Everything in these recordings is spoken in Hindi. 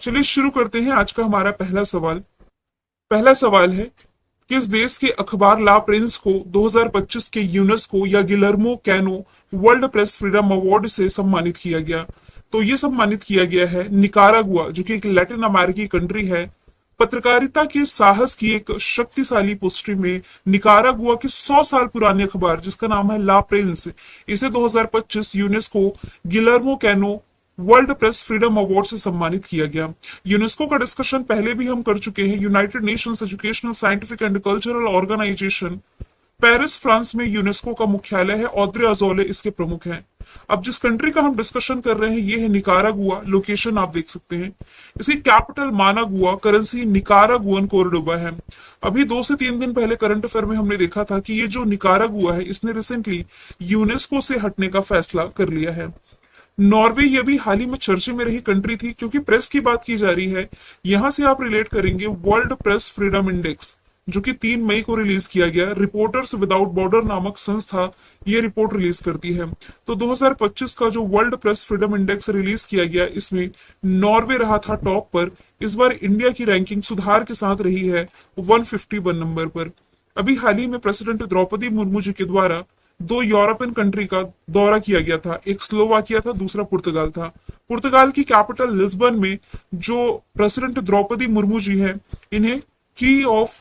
चलिए शुरू करते हैं आज का हमारा पहला सवाल है, किस देश के अखबार ला प्रिंस को 2025 के यूनेस्को या Guillermo canoe world press freedom award से सम्मानित किया गया? तो ये सम्मानित किया गया है निकारागुआ, जो कि एक लैटिन अमेरिकी कंट्री है। पत्रकारिता के साहस की एक शक्तिशाली पुष्टि में निकारागुआ के 100 साल पुराने अखबार जिसका नाम है ला प्रिंस, इसे 2025 UNESCO Guillermo canoe world press freedom award से सम्मानित किया गया। यूनेस्को का डिस्कशन पहले भी हम कर चुके हैं। United Nations Educational Scientific and Cultural Organization Paris France में यूनेस्को का मुख्यालय है। ऑद्रे अजोले इसके प्रमुख हैं। अब जिस कंट्री का हम डिस्कशन कर रहे हैं ये है निकारागुआ। लोकेशन आप देख सकते हैं, इसकी कैपिटल मानागुआ, करेंसी निकारागुअन कोर्डोबा है। अभी 2 से 3 दिन पहले करंट अफेयर में हमने देखा था कि ये जो निकारागुआ है इसने रिसेंटली यूनेस्को से हटने का फैसला कर लिया है। नॉर्वे ये भी हाल ही में चर्चे में रही कंट्री थी, क्योंकि प्रेस की बात की जा रही है। यहां से आप रिलेट करेंगे वर्ल्ड प्रेस फ्रीडम इंडेक्स, जो कि 3 मई को रिलीज किया गया। रिपोर्टर्स विदाउट बॉर्डर नामक संस्था ये रिपोर्ट रिलीज करती है। तो 2025 का जो world press freedom index release किया गया, इसमें नॉर्वे रहा था टॉप पर। इस बार इंडिया की रैंकिंग सुधार के साथ रही है 151 नंबर पर। अभी हाल ही में प्रेसिडेंट द्रौपदी मुर्मू जी के द्वारा 2 यूरोपियन कंट्री का दौरा किया गया था। एक स्लोवाकिया था, दूसरा पुर्तगाल था। पुर्तगाल की कैपिटल लिस्बन में जो प्रेसिडेंट द्रौपदी मुर्मू जी है, इन्हें की ऑफ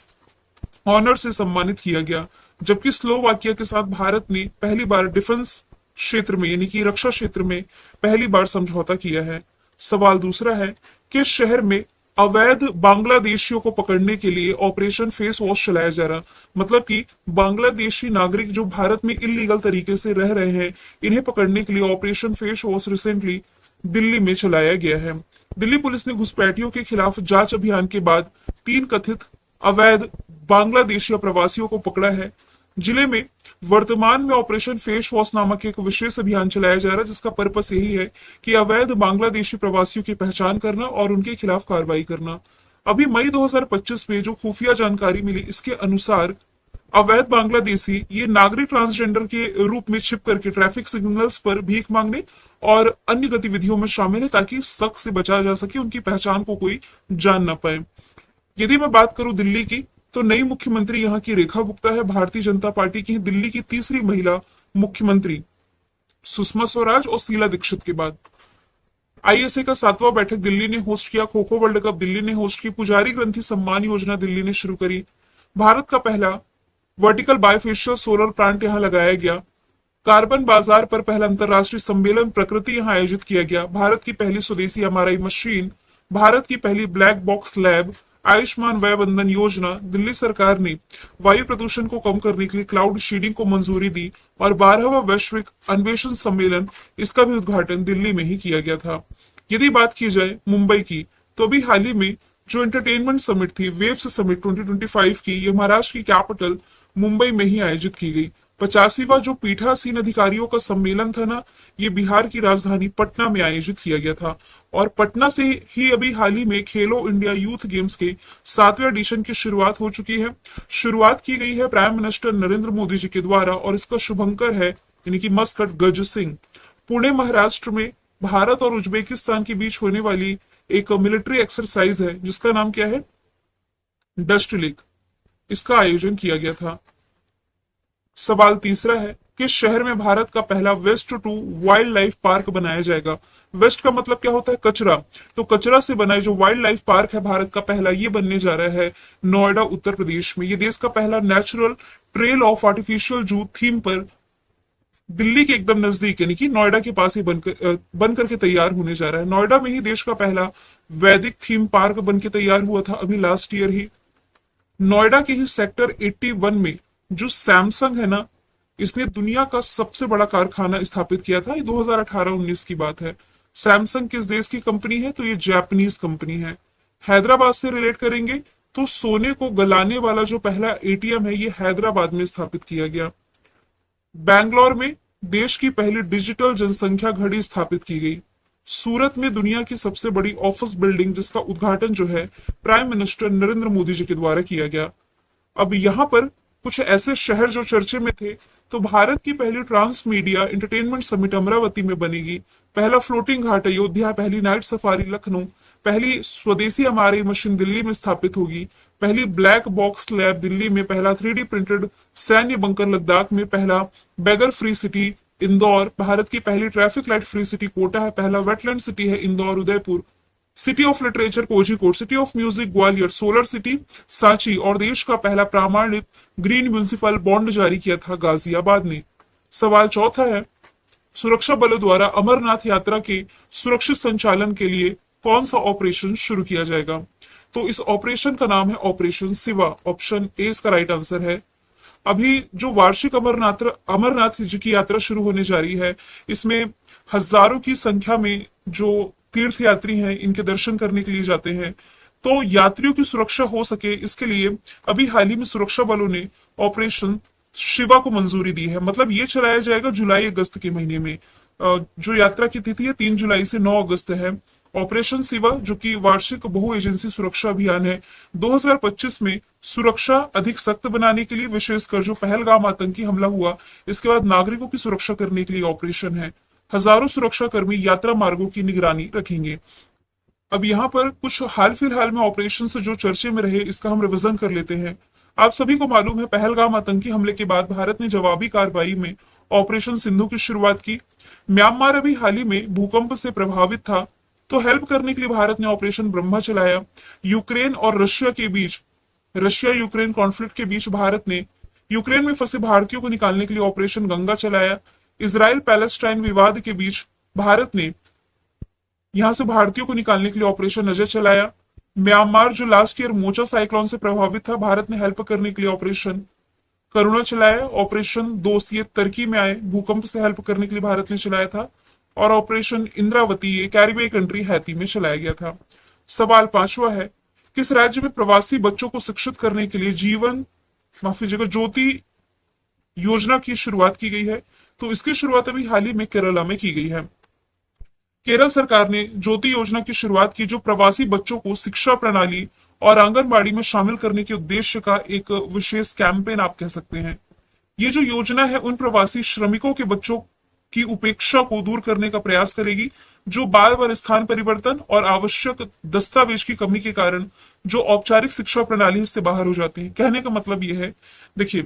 ऑनर से सम्मानित किया गया। जबकि स्लोवाकिया के साथ भारत ने पहली बार डिफेंस क्षेत्र में यानी कि रक्षा क्षेत्र में पहली बार समझौता किया है। सवाल दूसरा है, किस शहर में अवैध बांग्लादेशियों को पकड़ने के लिए ऑपरेशन फेस वॉश चलाया जा रहा? मतलब कि बांग्लादेशी नागरिक जो भारत में इलीगल तरीके से रह रहे हैं, इन्हें पकड़ने के लिए operation face wash recently Delhi में चलाया गया है। दिल्ली पुलिस ने घुसपैठियों के खिलाफ जांच अभियान के बाद 3 कथित अवैध बांग्लादेशी प्रवासियों को पकड़ा है। जिले में वर्तमान में ऑपरेशन फेस वॉश नामक एक विशेष अभियान चलाया जा रहा है, जिसका पर्पस यही है कि अवैध बांग्लादेशी प्रवासियों की पहचान करना और उनके खिलाफ कार्रवाई करना। अभी मई 2025 में जो खुफिया जानकारी मिली, इसके अनुसार अवैध बांग्लादेशी ये नागरिक ट्रांसजेंडर के रूप में छिप करके ट्रैफिक सिग्नल्स पर भीख मांगने और अन्य गतिविधियों में शामिल है, ताकि शक से बचा जा सके, उनकी पहचान को कोई जान ना पाए। यदि मैं बात करूं दिल्ली की, तो नई मुख्यमंत्री यहां की रेखा गुप्ता है, भारतीय जनता पार्टी की। दिल्ली की तीसरी महिला मुख्यमंत्री सुषमा स्वराज और शीला दीक्षित के बाद। आईएसए का 7वां बैठक दिल्ली ने होस्ट किया। खो खो वर्ल्ड कप दिल्ली ने होस्ट की। पुजारी ग्रंथि सम्मान योजना दिल्ली ने शुरू करी। भारत का पहला वर्टिकल बायोफेशियल सोलर प्लांट यहां लगाया गया। कार्बन बाजार पर पहला अंतरराष्ट्रीय सम्मेलन प्रकृति यहां आयोजित किया गया। भारत की पहली स्वदेशी एमआरआई मशीन, भारत की पहली ब्लैक बॉक्स लैब, आयुष्मान वय वंदन योजना। दिल्ली सरकार ने वायु प्रदूषण को कम करने के लिए क्लाउड शीडिंग को मंजूरी दी और 12वां वैश्विक अन्वेषण सम्मेलन, इसका भी उद्घाटन दिल्ली में ही किया गया था। यदि बात की जाए मुंबई की, तो अभी हाल ही में जो एंटरटेनमेंट समिट थी, वेव्स समिट 2025 की, ये महाराष्ट्र की कैपिटल मुंबई में ही आयोजित की गई। 85वां जो पीठासीन अधिकारियों का सम्मेलन था ना, ये बिहार की राजधानी पटना में आयोजित किया गया था। और पटना से ही अभी हाल ही में खेलो इंडिया यूथ गेम्स के 7वें एडिशन की शुरुआत हो चुकी है। शुरुआत की गई है प्राइम मिनिस्टर नरेंद्र मोदी जी के द्वारा, और इसका शुभंकर है यानी कि मस्कट गज सिंह। पुणे महाराष्ट्र में भारत और उज्बेकिस्तान के बीच होने वाली एक मिलिट्री एक्सरसाइज है, जिसका नाम क्या है, डस्ट लेक, इसका आयोजन किया गया था। सवाल तीसरा है, किस शहर में भारत का पहला waste to wildlife park बनाया जाएगा? वेस्ट का मतलब क्या होता है, कचरा। तो कचरा से बना जो वाइल्ड लाइफ पार्क है भारत का पहला, ये बनने जा रहा है नोएडा उत्तर प्रदेश में। ये देश का पहला नेचुरल ट्रेल ऑफ आर्टिफिशियल जू थीम पर दिल्ली के एकदम नजदीक यानी कि नोएडा के पास ही बन करके तैयार होने जा रहा है। नोएडा में ही देश का पहला वैदिक थीम पार्क बन के तैयार हुआ था अभी लास्ट ईयर ही। नोएडा के ही सेक्टर 81 में जो सैमसंग है ना, इसने दुनिया का सबसे बड़ा कारखाना स्थापित किया था। ये 2018-19 की बात है। सैमसंग किस देश की कंपनी है? तो ये जापानीज कंपनी है। हैदराबाद से रिलेट करेंगे तो सोने को गलाने वाला जो पहला एटीएम है, ये हैदराबाद में स्थापित किया गया। बैंगलोर में देश की पहली डिजिटल जनसंख्या घड़ी स्थापित की गई। सूरत में दुनिया की सबसे बड़ी ऑफिस बिल्डिंग, जिसका उद्घाटन जो है प्राइम मिनिस्टर नरेंद्र मोदी जी के द्वारा किया गया। अब यहाँ पर कुछ ऐसे शहर जो चर्चे में थे, तो भारत की पहली trans media entertainment summit Amaravati में बनेगी। पहला फ्लोटिंग घाट अयोध्या, पहली नाइट सफारी लखनऊ, पहली स्वदेशी एमआरआई मशीन दिल्ली में स्थापित होगी, पहली ब्लैक बॉक्स लैब दिल्ली में, पहला 3D प्रिंटेड सैन्य बंकर लद्दाख में, पहला beggar free city Indore, Bharat की पहली traffic light free city Kota है, पहला वेटलैंड सिटी है Indore Udaipur, city of literature Kozhikode, city of music Gwalior, solar city Sanchi और देश का पहला प्रमाणित ग्रीन म्यूनिसिपल बॉन्ड जारी किया था गाजियाबाद ने। सवाल चौथा है, सुरक्षा बलों द्वारा अमरनाथ यात्रा के सुरक्षित संचालन के लिए कौन सा ऑपरेशन शुरू किया जाएगा? तो इस ऑपरेशन का नाम है ऑपरेशन शिवा। ऑप्शन ए इसका राइट आंसर है। अभी जो वार्षिक अमरनाथ जी की यात्रा शुरू होने जा रही है, इसमें हजारों की संख्या में जो तीर्थ यात्री हैं इनके दर्शन करने के लिए जाते हैं। तो यात्रियों की सुरक्षा हो सके इसके लिए अभी हाल ही में सुरक्षा बलों ने ऑपरेशन शिवा को मंजूरी दी है। मतलब ये चलाया जाएगा जुलाई अगस्त के महीने में। जो यात्रा की तिथि है 3 जुलाई से 9 अगस्त है। ऑपरेशन शिवा जो कि वार्षिक बहु एजेंसी सुरक्षा अभियान है, 2025 में सुरक्षा अधिक सख्त बनाने के लिए, विशेषकर जो पहलगाम आतंकी हमला हुआ इसके बाद नागरिकों की सुरक्षा करने के लिए ऑपरेशन है। हजारों सुरक्षा कर्मी यात्रा मार्गों की निगरानी रखेंगे। अब यहाँ पर कुछ हाल फिलहाल में ऑपरेशन से जो चर्चे में रहे इसका हम रिवीजन कर लेते हैं। आप सभी को मालूम है पहलगाम आतंकी हमले के बाद भारत ने जवाबी कार्रवाई में ऑपरेशन सिंधु की शुरुआत की। म्यांमार अभी हाल ही में भूकंप से प्रभावित था, तो हेल्प करने के लिए भारत ने ऑपरेशन ब्रह्मा चलाया। यूक्रेन और रशिया यूक्रेन कॉन्फ्लिक्ट के बीच भारत ने यूक्रेन में फंसे भारतीयों को निकालने के लिए ऑपरेशन गंगा चलाया। इजराइल पैलेस्टाइन विवाद के बीच भारत ने यहां से भारतीयों को निकालने के लिए ऑपरेशन अजय चलाया। म्यांमार जो लास्ट ईयर मोचा साइक्लोन से प्रभावित था, भारत ने हेल्प करने के लिए ऑपरेशन करुणा चलाया। ऑपरेशन दोस्त ये तुर्की में आए, भूकंप से हेल्प करने के लिए भारत ने चलाया था। और ऑपरेशन इंद्रावती ये कैरिबियन कंट्री हैती में चलाया गया था। सवाल पांचवा है, किस राज्य में प्रवासी बच्चों को शिक्षित करने के लिए ज्योति योजना की शुरुआत की गई है? तो इसकी शुरुआत अभी हाल ही में केरला में की गई है। केरल सरकार ने ज्योति योजना की शुरुआत की, जो प्रवासी बच्चों को शिक्षा प्रणाली और आंगनबाड़ी में शामिल करने के उद्देश्य का एक विशेष कैंपेन आप कह सकते हैं। ये जो योजना है उन प्रवासी श्रमिकों के बच्चों की उपेक्षा को दूर करने का प्रयास करेगी, जो बार बार स्थान परिवर्तन और आवश्यक दस्तावेज की कमी के कारण जो औपचारिक शिक्षा प्रणाली से बाहर हो जाते हैं। कहने का मतलब यह है, देखिए,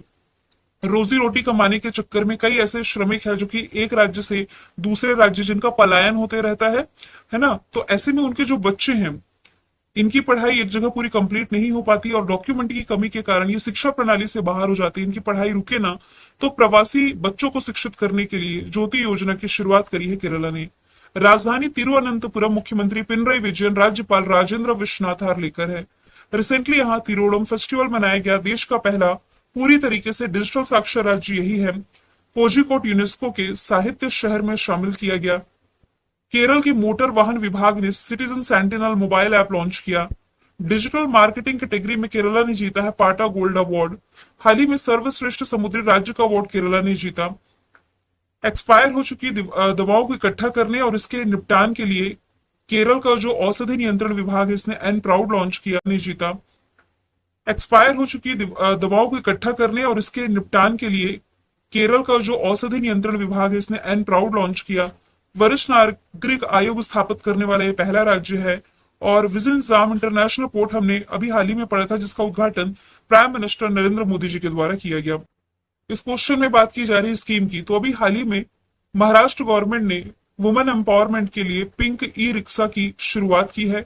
रोजी रोटी कमाने के चक्कर में कई ऐसे श्रमिक हैं जो कि एक राज्य से दूसरे राज्य जिनका पलायन होते रहता है ना। तो ऐसे में उनके जो बच्चे हैं इनकी पढ़ाई एक जगह पूरी कंप्लीट नहीं हो पाती और डॉक्यूमेंट की कमी के कारण ये शिक्षा प्रणाली से बाहर हो जाती है, इनकी पढ़ाई रुके ना। तो प्रवासी बच्चों को शिक्षित करने के लिए ज्योति योजना की शुरुआत करी है केरला ने। राजधानी तिरुवनंतपुरम मुख्यमंत्री पिनरई विजयन, राज्यपाल राजेंद्र विश्वनाथ लेकर है। रिसेंटली यहाँ तिरोड़म फेस्टिवल मनाया गया। देश का पहला पूरी तरीके से डिजिटल साक्षर राज्य यही है। कोझिकोड यूनेस्को के साहित्य शहर में शामिल किया गया। केरल के मोटर वाहन विभाग ने citizen sentinel mobile app launch किया। डिजिटल मार्केटिंग कैटेगरी में केरला ने जीता है पाटा गोल्ड अवार्ड। हाल ही में सर्वश्रेष्ठ समुद्री राज्य का अवार्ड केरला ने जीता। एक्सपायर हो चुकी दवाओं को इकट्ठा करने और इसके निपटान के लिए केरल का जो औषधि नियंत्रण विभाग है इसने एन प्राउड लॉन्च किया, ने जीता। एक्सपायर हो चुकी दवाओं को इकट्ठा करने और इसके निपटान के लिए केरल का जो औषधि नियंत्रण विभाग है इसने एन प्राउड लॉन्च किया। वरिष्ठ नागरिक आयोग स्थापित करने वाला ये पहला राज्य है। और विजिलेंस इंटरनेशनल पोर्ट हमने अभी हाल ही में पढ़ा था, जिसका उद्घाटन प्राइम मिनिस्टर नरेंद्र मोदी जी के द्वारा किया गया। इस क्वेश्चन में बात की जा रही है स्कीम की, तो अभी हाल ही में महाराष्ट्र गवर्नमेंट ने वुमेन एम्पावरमेंट के लिए पिंक ई रिक्शा की शुरुआत की है।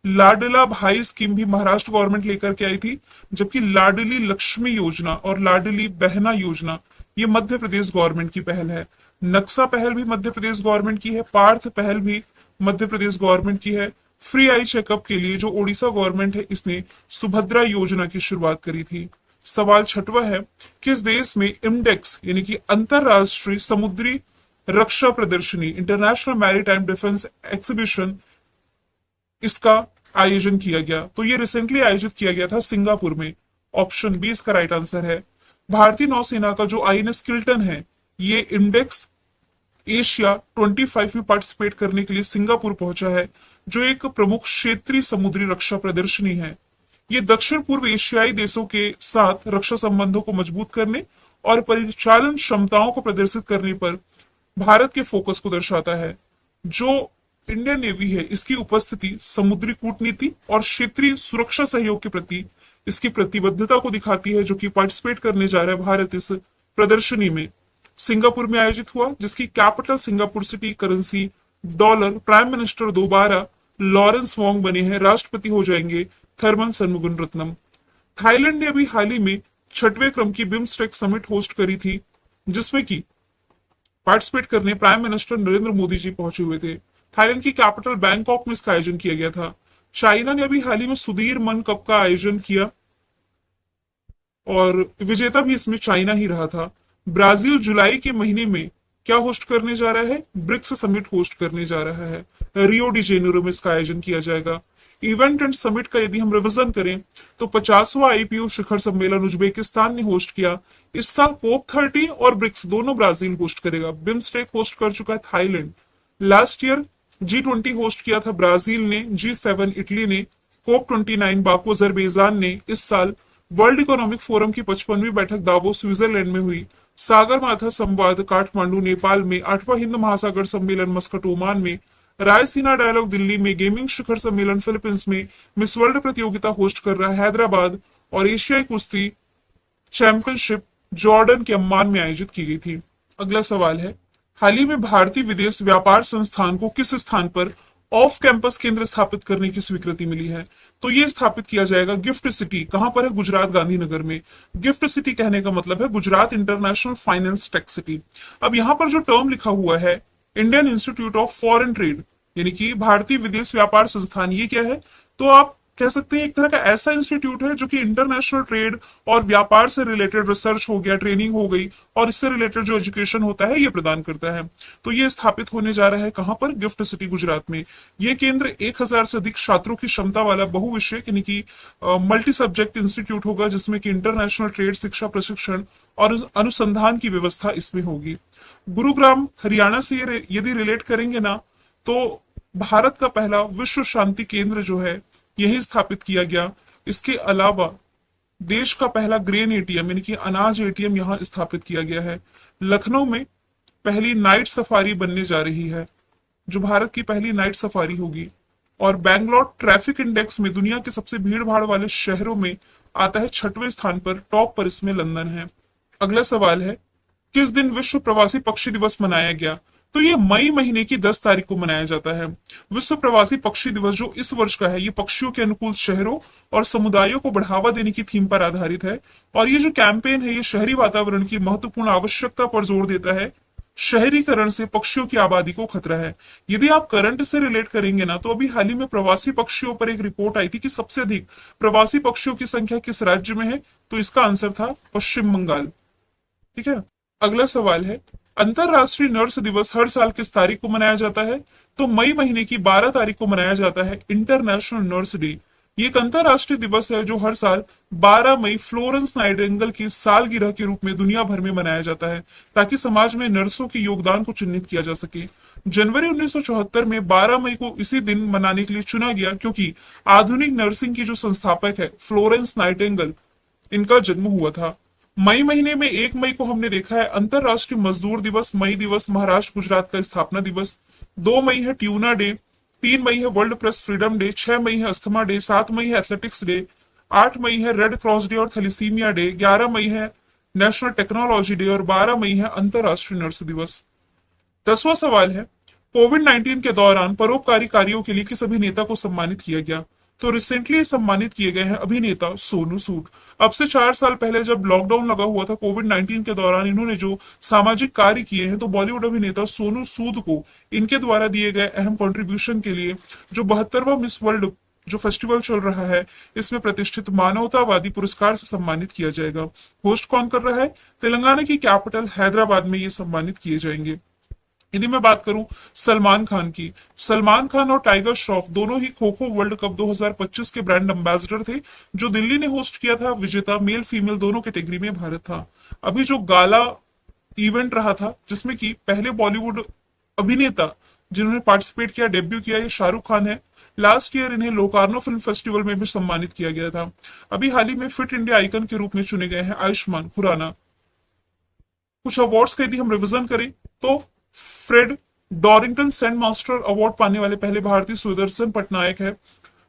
लाडला भाई स्कीम भी महाराष्ट्र गवर्नमेंट लेकर के आई थी, जबकि लाडली लक्ष्मी योजना और लाडली बहना योजना ये मध्य प्रदेश गवर्नमेंट की पहल है। नक्शा पहल भी मध्य प्रदेश गवर्नमेंट की है। पार्थ पहल भी मध्य प्रदेश गवर्नमेंट की है। फ्री आई चेकअप के लिए जो ओडिशा गवर्नमेंट है इसने सुभद्रा योजना की शुरुआत करी थी। सवाल छठवा है, किस देश में इमडेक्स यानी कि अंतरराष्ट्रीय समुद्री रक्षा प्रदर्शनी, इंटरनेशनल मैरीटाइम डिफेंस एग्जीबिशन, इसका आयोजन किया गया? तो ये रिसेंटली आयोजित किया गया था सिंगापुर में। ऑप्शन बी इसका राइट आंसर है। भारतीय नौसेना का जो आईएनएस किल्टन है ये इंडेक्स एशिया 25 में पार्टिसिपेट करने के लिए सिंगापुर पहुंचा है, जो एक प्रमुख क्षेत्रीय समुद्री रक्षा प्रदर्शनी है। ये दक्षिण पूर्व एशियाई देशों के साथ रक्षा संबंधों को मजबूत करने और परिचालन क्षमताओं को प्रदर्शित करने पर भारत के फोकस को दर्शाता है। जो इंडियन नेवी है इसकी उपस्थिति समुद्री कूटनीति और क्षेत्रीय सुरक्षा सहयोग के प्रति इसकी प्रतिबद्धता को दिखाती है, जो कि पार्टिसिपेट करने जा रहा है भारत इस प्रदर्शनी में। सिंगापुर में आयोजित हुआ, जिसकी capital Singapore city, currency dollar, prime minister दोबारा लॉरेंस वोंग बने हैं, राष्ट्रपति हो जाएंगे थर्मन शनमुगनरत्नम। थाईलैंड ने अभी हाल ही में 6वें क्रम की बिम्स्टेक समिट होस्ट करी थी, जिसमें कि पार्टिसिपेट करने प्राइम मिनिस्टर नरेंद्र मोदी जी पहुंचे हुए थे। थाईलैंड की कैपिटल बैंकॉक में इसका आयोजन किया गया था। चाइना ने अभी हाल ही में सुधीर मन कप का आयोजन किया और विजेता भी इसमें चाइना ही रहा था। ब्राजील जुलाई के महीने में क्या होस्ट करने जा रहा है? ब्रिक्स समिट होस्ट करने जा रहा है। रियो डी जेनेरो में इसका आयोजन किया जाएगा। इवेंट एंड समिट का यदि हम रिविजन करें तो 50वां आईपीओ शिखर सम्मेलन उज्बेकिस्तान ने होस्ट किया। इस साल कोप 30 और ब्रिक्स दोनों ब्राजील होस्ट करेगा। बिम्स्टेक होस्ट कर चुका है Thailand. Last year G20 host किया था ब्राजील ने, G7 इटली ने, कोप 29 बाकू अजरबैजान ने। इस साल वर्ल्ड इकोनॉमिक फोरम की 55वीं बैठक दावोस स्विट्जरलैंड में हुई। सागर माथा संवाद काठमांडू नेपाल में, 8वां हिंद महासागर सम्मेलन मस्कट ओमान में, रायसीना डायलॉग दिल्ली में, गेमिंग शिखर सम्मेलन फिलीपींस में, मिस वर्ल्ड प्रतियोगिता होस्ट कर रहा है हैदराबाद, और एशियाई कुश्ती चैंपियनशिप जॉर्डन के अम्मान में आयोजित की गई थी। अगला सवाल है, हाल ही में भारतीय विदेश व्यापार संस्थान को किस स्थान पर ऑफ कैंपस केंद्र स्थापित करने की स्वीकृति मिली है? तो ये स्थापित किया जाएगा गिफ्ट सिटी। कहां पर है? गुजरात, गांधीनगर में। गिफ्ट सिटी कहने का मतलब है Gujarat international finance tech city. अब यहां पर जो टर्म लिखा हुआ है Indian institute of foreign trade, यानी कि भारतीय विदेश व्यापार संस्थान, ये क्या है? तो आप कह सकते हैं एक तरह का ऐसा इंस्टीट्यूट है जो कि इंटरनेशनल ट्रेड और व्यापार से रिलेटेड रिसर्च हो गया, ट्रेनिंग हो गई, और इससे रिलेटेड जो एजुकेशन होता है ये प्रदान करता है। तो ये स्थापित होने जा रहा है कहां पर? गिफ्ट सिटी, गुजरात में। ये केंद्र 1000 से अधिक छात्रों की क्षमता वाला बहुविषय यानी कि मल्टी सब्जेक्ट इंस्टीट्यूट होगा, जिसमें कि इंटरनेशनल ट्रेड, शिक्षा, प्रशिक्षण और अनुसंधान की व्यवस्था इसमें होगी। गुरुग्राम हरियाणा से यदि रिलेट करेंगे ना, तो भारत का पहला विश्व शांति केंद्र जो है यही स्थापित किया गया। इसके अलावा देश का पहला ग्रेन एटीएम यानी कि अनाज एटीएम यहां स्थापित किया गया है। लखनऊ में पहली नाइट सफारी बनने जा रही है, जो भारत की पहली नाइट सफारी होगी। और बैंगलोर ट्रैफिक इंडेक्स में दुनिया के सबसे भीड़ भाड़ वाले शहरों में आता है 6वें स्थान पर, टॉप पर इसमें लंदन है। अगला सवाल है, किस दिन विश्व प्रवासी पक्षी दिवस मनाया गया? तो ये मई महीने की 10 तारीख को मनाया जाता है। विश्व प्रवासी पक्षी दिवस जो इस वर्ष का है, ये पक्षियों के अनुकूल शहरों और समुदायों को बढ़ावा देने की थीम पर आधारित है। और ये जो कैंपेन है, ये शहरी वातावरण की महत्वपूर्ण आवश्यकता पर जोर देता है। शहरीकरण से पक्षियों की आबादी को खतरा है। यदि आप करंट से रिलेट करेंगे ना, तो अभी हाल ही में प्रवासी पक्षियों पर एक रिपोर्ट आई थी कि सबसे अधिक प्रवासी पक्षियों की संख्या किस राज्य में है, तो इसका आंसर था पश्चिम बंगाल। ठीक है। अगला सवाल है, अंतरराष्ट्रीय नर्स दिवस हर साल किस तारीख को मनाया जाता है? तो मई महीने की 12 तारीख को मनाया जाता है इंटरनेशनल नर्स डे। ये एक अंतरराष्ट्रीय दिवस है जो हर साल 12 मई फ्लोरेंस नाइटिंगेल की सालगिरह के रूप में दुनिया भर में मनाया जाता है, ताकि समाज में नर्सों के योगदान को चिन्हित किया जा सके। जनवरी 1974 में 12 मई को इसी दिन मनाने के लिए चुना गया, क्योंकि आधुनिक नर्सिंग की जो संस्थापक है फ्लोरेंस नाइटिंगेल, इनका जन्म हुआ था। मई महीने में 1 मई को हमने देखा है अंतरराष्ट्रीय मजदूर दिवस, मई दिवस महाराष्ट्र गुजरात का स्थापना दिवस। 2 मई है ट्यूना डे, 3 मई है वर्ल्ड प्रेस फ्रीडम डे, 6 मई है अस्थमा डे, 7 मई है एथलेटिक्स डे, 8 मई है रेड क्रॉस डे और थैलेसीमिया डे, 11 मई है नेशनल टेक्नोलॉजी डे और 12 मई है अंतरराष्ट्रीय नर्स दिवस। 10वां सवाल है, कोविड-19 के दौरान परोपकारी कार्यों के लिए किस अभिनेता को सम्मानित किया गया? तो रिसेंटली सम्मानित किए गए हैं अभिनेता सोनू सूद। अब से 4 साल पहले जब लॉकडाउन लगा हुआ था कोविड-19 के दौरान, इन्होंने जो सामाजिक कार्य किए हैं, तो बॉलीवुड अभिनेता सोनू सूद को इनके द्वारा दिए गए अहम कंट्रीब्यूशन के लिए जो 72वां मिस वर्ल्ड जो फेस्टिवल चल रहा है, इसमें प्रतिष्ठित मानवतावादी पुरस्कार से सम्मानित किया जाएगा। होस्ट कौन कर रहा है? तेलंगाना की कैपिटल हैदराबाद में ये सम्मानित किए जाएंगे। यदि मैं बात करूं सलमान खान की, सलमान खान और टाइगर श्रॉफ दोनों ही खो खो वर्ल्ड कप 2025 के ब्रांड एम्बेसडर थे, जो दिल्ली ने होस्ट किया था। विजेता मेल फीमेल दोनों कैटेगरी में भारत था। अभी जो गाला इवेंट रहा था, जिसमें कि पहले बॉलीवुड अभिनेता जिन्होंने पार्टिसिपेट किया, डेब्यू किया, ये शाहरुख खान है। लास्ट ईयर इन्हें लोकार्नो फिल्म फेस्टिवल में भी सम्मानित किया गया था। अभी हाल ही में फिट इंडिया आइकन के रूप में चुने गए हैं आयुष्मान खुराना। कुछ अवार्ड्स का यदि हम रिविजन करें तो Fred Dorrington sand master award पाने वाले पहले भारतीय सुदर्शन पटनायक है।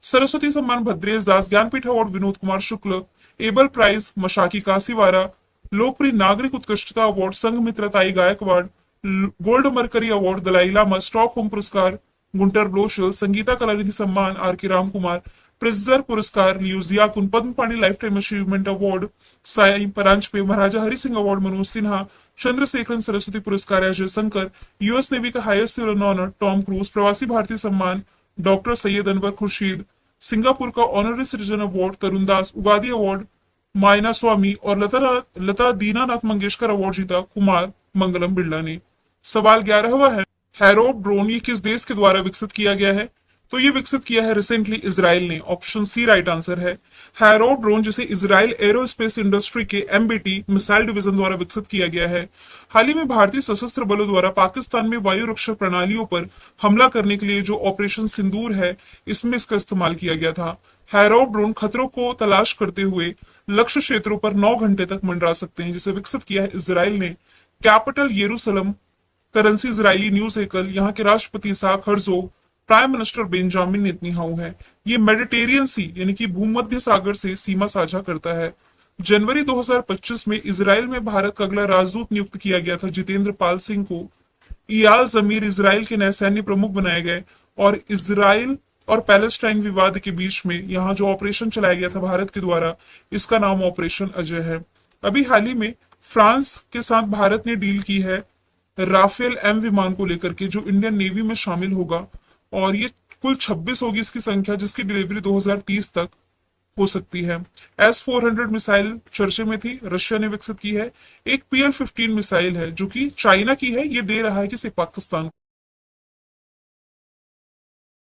Saraswati Samman Bhadresh Das, Jnanpith award Vinod Kumar Shukla, Abel prize Masaki Kashiwara, लोकप्रिय नागरिक उत्कृष्टता award Sanghamitra Tai Gaikwad, gold mercury award Dalai Lama, Stockholm पुरस्कार Gunter Bloschl, Sangeetha Kalanidhi Samman R के राम कुमार, प्रिज्जर पुरस्कार लियूजिया कुन, Padma Pani lifetime achievement award Sai Paranjpye, Maharaja Hari Singh award Manoj Sinha, Chandrasekharan Saraswati पुरस्कार अजय शंकर, यूएस नेवी का highest civil honour Tom Cruise, Pravasi Bharatiya Samman doctor Syed Anwar Khurshid, Singapore का honorary citizen award Tarun Das, Ugadi award Mayna Swami और लता दीनानाथ मंगेशकर अवार्ड जीता कुमार मंगलम बिरला ने। सवाल 11वां है, हैरो ड्रोन ये किस देश के द्वारा विकसित किया गया है? तो ये विकसित किया है रिसेंटली इजराइल ने। ऑप्शन सी राइट आंसर है। हैरो ड्रोन जिसे इजराइल एरोस्पेस इंडस्ट्री के एमबीटी मिसाइल डिवीजन द्वारा विकसित किया गया है। हाल ही में भारतीय सशस्त्र बलों द्वारा पाकिस्तान में वायु रक्षक प्रणालियों पर हमला करने के लिए जो ऑपरेशन सिंदूर है, इसमें इसका इस्तेमाल किया गया था। हैरो ड्रोन खतरों को तलाश करते हुए लक्ष्य क्षेत्रों पर 9 घंटे तक मंडरा सकते हैं, जिसे विकसित किया है इजराइल ने। कैपिटल यरूशलेम, करेंसी इजरायली न्यूज एकल, यहाँ के राष्ट्रपति Isaac Herzog, prime minister Benjamin Netanyahu है। ये मेडिटेरियन सी यानी कि भूमध्य सागर से सीमा साझा करता है। जनवरी 2025 में इजराइल में भारत का अगला राजदूत नियुक्त किया गया था जितेंद्र पाल सिंह को। इयाल जमीर इजराइल के नए सैन्य प्रमुख बनाए गए और इजराइल और पैलेस्टाइन विवाद के बीच में यहाँ जो ऑपरेशन चलाया गया था भारत के द्वारा, इसका नाम ऑपरेशन अजय है। अभी हाल ही में फ्रांस के साथ भारत ने डील की है राफेल एम विमान को लेकर के, जो इंडियन नेवी में शामिल होगा और ये कुल 26 होगी इसकी संख्या, जिसकी डिलीवरी 2030 तक हो सकती है। S-400 मिसाइल चर्चे में थी, रशिया ने विकसित की है। एक PL-15 मिसाइल है जो कि चाइना की है, ये दे रहा है कि पाकिस्तान